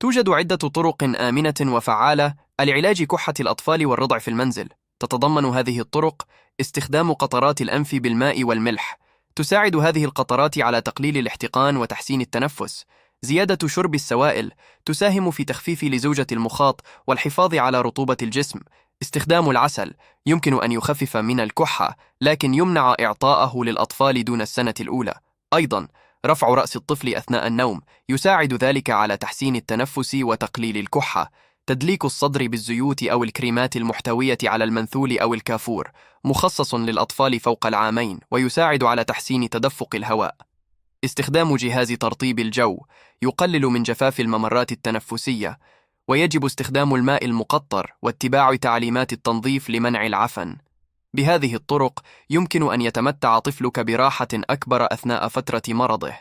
توجد عدة طرق آمنة وفعالة لعلاج كحة الأطفال والرضع في المنزل. تتضمن هذه الطرق استخدام قطرات الأنف بالماء والملح. تساعد هذه القطرات على تقليل الاحتقان وتحسين التنفس. زيادة شرب السوائل تساهم في تخفيف لزوجة المخاط والحفاظ على رطوبة الجسم. استخدام العسل يمكن أن يخفف من الكحة، لكن يمنع إعطاءه للأطفال دون السنة الأولى. أيضاً، رفع رأس الطفل أثناء النوم يساعد ذلك على تحسين التنفس وتقليل الكحة. تدليك الصدر بالزيوت أو الكريمات المحتوية على المنثول أو الكافور مخصص للأطفال فوق العامين ويساعد على تحسين تدفق الهواء. استخدام جهاز ترطيب الجو يقلل من جفاف الممرات التنفسية، ويجب استخدام الماء المقطر واتباع تعليمات التنظيف لمنع العفن. بهذه الطرق يمكن أن يتمتع طفلك براحة أكبر أثناء فترة مرضه.